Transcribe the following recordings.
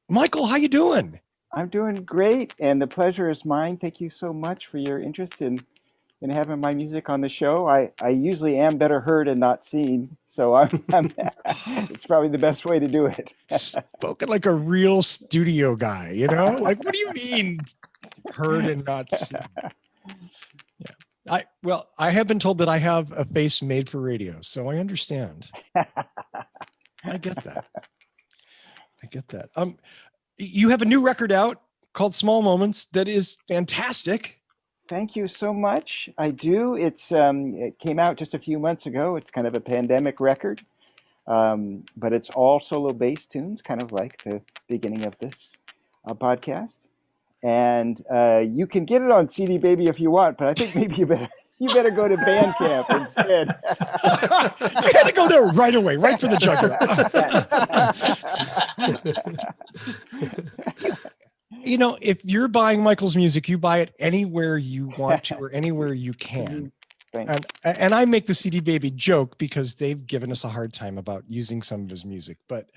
Michael, how you doing? I'm doing great, and the pleasure is mine. Thank you so much for your interest in having my music on the show. I usually am better heard and not seen, so I'm it's probably the best way to do it. Spoken like a real studio guy, you know? Like, what do you mean heard and not seen? Yeah. I have been told that I have a face made for radio, so I understand. I get that. You have a new record out called Small Moments that is fantastic. Thank you so much. I do. It came out just a few months ago. It's kind of a pandemic record, but it's all solo bass tunes, kind of like the beginning of this podcast. And you can get it on CD Baby if you want, but I think maybe you better go to Bandcamp instead. You had to go there right away, right for the jugular. You know, if you're buying Michael's music, you buy it anywhere you want to or anywhere you can. And I make the CD Baby joke because they've given us a hard time about using some of his music, but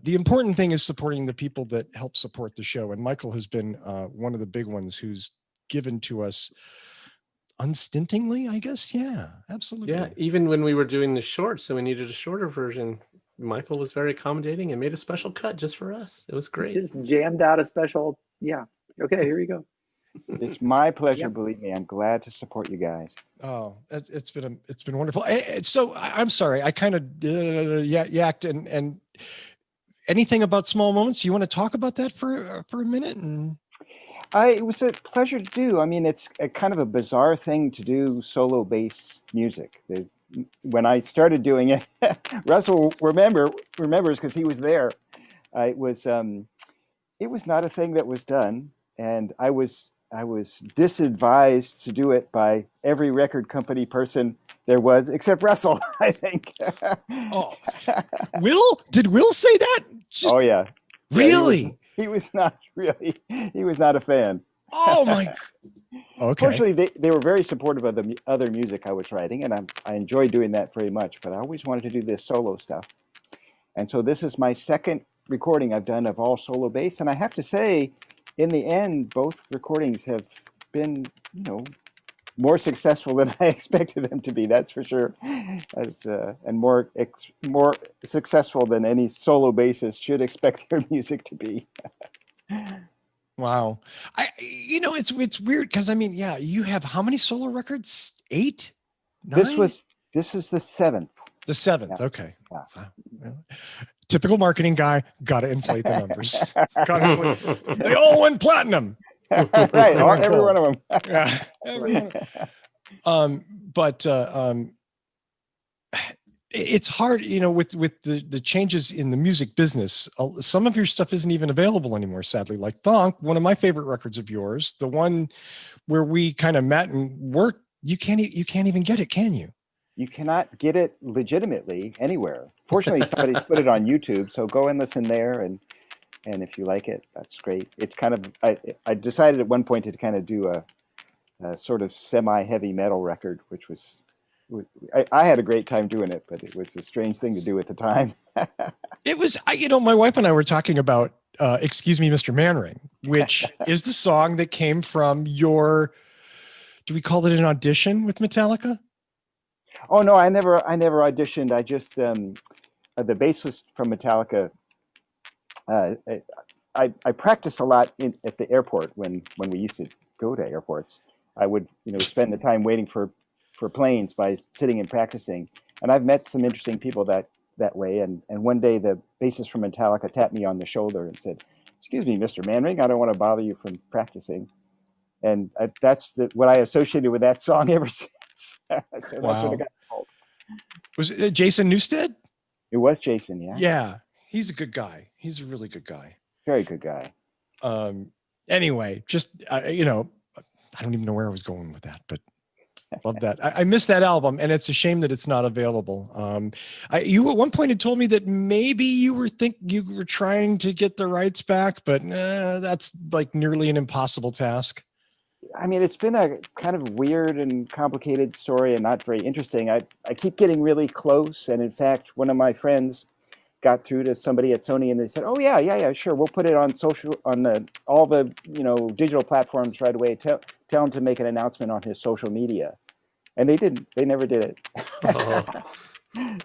the important thing is supporting the people that help support the show. And Michael has been one of the big ones who's given to us unstintingly, I guess. Yeah, absolutely. Yeah, even when we were doing the short, so we needed a shorter version, Michael was very accommodating and made a special cut just for us. It was great. Just jammed out a special, yeah. Okay, here you go. It's my pleasure, believe me. I'm glad to support you guys. Oh, it's been wonderful. So I'm sorry, I kind of yacked and anything about Small Moments? You want to talk about that for a minute? It was a pleasure to do. I mean, it's a kind of a bizarre thing to do solo bass music. When I started doing it, Russell remembers because he was there. It was not a thing that was done, and I was disadvised to do it by every record company person there was, except Russell, I think. Oh, did Will say that? Oh yeah, really? He was not a fan. Oh my. Okay. Fortunately, they were very supportive of the other music I was writing, and I enjoyed doing that very much. But I always wanted to do this solo stuff, and so this is my second recording I've done of all solo bass, and I have to say, in the end, both recordings have been, more successful than I expected them to be. That's for sure, and more successful than any solo bassist should expect their music to be. Wow, it's weird because I mean, yeah, you have how many solo records? 8, 9? This is the seventh. The seventh, yeah. Okay. Wow. Wow. Typical marketing guy, got to inflate the numbers. They all went platinum. Right, every one of them. Yeah, every one of them. But it's hard, with the changes in the music business. Some of your stuff isn't even available anymore, sadly. Like Thonk, one of my favorite records of yours, the one where we kind of met and worked. You can't even get it, can you? You cannot get it legitimately anywhere. Fortunately, somebody's put it on YouTube, so go and listen there, and if you like it, that's great. It's kind of I decided at one point to kind of do a sort of semi-heavy metal record, which was I had a great time doing it, but it was a strange thing to do at the time. It was, my wife and I were talking about "Excuse Me, Mr. Manring," which is the song that came from your. Do we call it an audition with Metallica? Oh no, I never auditioned. I just the bassist from Metallica. I practiced a lot at the airport when we used to go to airports. I would spend the time waiting for planes by sitting and practicing. And I've met some interesting people that way. And one day the bassist from Metallica tapped me on the shoulder and said, "Excuse me, Mr. Manring, I don't want to bother you from practicing." And that's what I associated with that song ever since. So that's what I got called. Was it Jason Newsted? It was Jason, yeah. Yeah, he's a good guy. He's a really good guy. Very good guy. Anyway, just I don't even know where I was going with that, but love that. I missed that album, and it's a shame that it's not available. You at one point had told me that maybe you were trying to get the rights back, but that's like nearly an impossible task. I mean, it's been a kind of weird and complicated story and not very interesting. I keep getting really close. And in fact, one of my friends got through to somebody at Sony, and they said, "Oh yeah, sure, we'll put it on social, on all the digital platforms right away. Tell him to make an announcement on his social media," and they didn't. They never did it. Oh.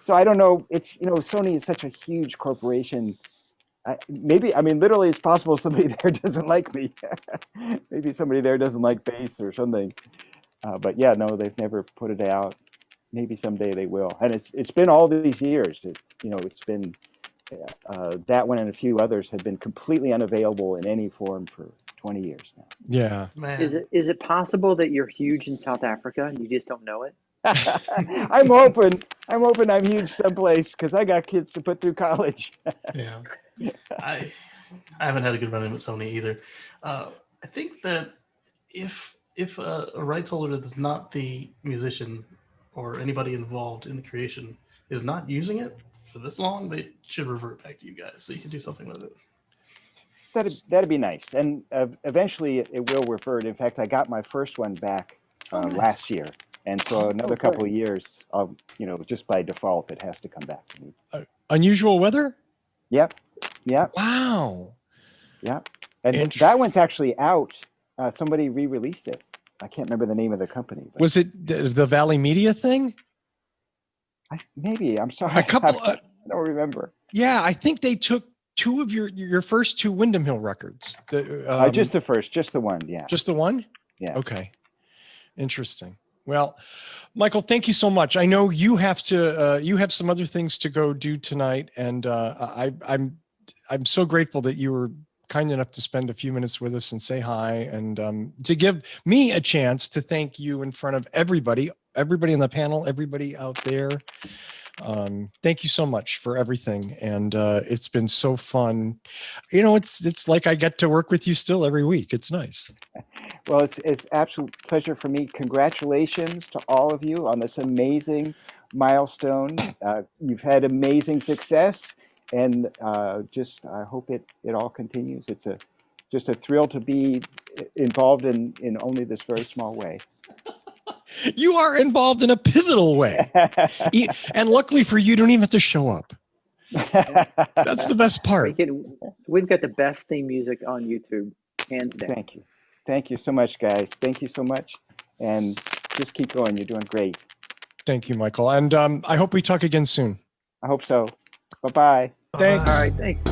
So I don't know. It's Sony is such a huge corporation. Literally, it's possible somebody there doesn't like me. Maybe somebody there doesn't like bass or something. But yeah, no, they've never put it out. Maybe someday they will. And it's been all these years. It's been that one and a few others have been completely unavailable in any form for 20 years now. Yeah. Man. Is it possible that you're huge in South Africa and you just don't know it? I'm hoping I'm huge someplace because I got kids to put through college. Yeah. I haven't had a good run-in with Sony either. I think that if a rights holder that's not the musician or anybody involved in the creation is not using it for this long, they should revert back to you guys so you can do something with it. That'd be nice, and eventually it will revert. In fact, I got my first one back Nice. last year, and so another couple of years, just by default, it has to come back to me. Unusual Weather? Yep. Wow. Yep. And that one's actually out. Somebody re-released it. I can't remember the name of the company. But Was it the Valley Media thing? maybe. I'm sorry. A couple. I don't remember. Yeah, I think they took two of your first two Windham Hill records. Just the first, just the one. Yeah. Just the one? Yeah. Okay. Interesting. Well, Michael, thank you so much. I know you have to. You have some other things to go do tonight, and I'm so grateful that you were kind enough to spend a few minutes with us and say hi, and to give me a chance to thank you in front of everybody on the panel, everybody out there. Thank you so much for everything. And it's been so fun. It's like I get to work with you still every week. It's nice. Well, it's absolute pleasure for me. Congratulations to all of you on this amazing milestone. You've had amazing success, and I hope it all continues. It's just a thrill to be involved in only this very small way. You are involved in a pivotal way. And luckily for you, you don't even have to show up. That's the best part. We've got the best theme music on YouTube, hands down. Thank you. Thank you so much, guys. Thank you so much. And just keep going. You're doing great. Thank you, Michael. And I hope we talk again soon. I hope so. Bye-bye. Thanks. All right. Thanks.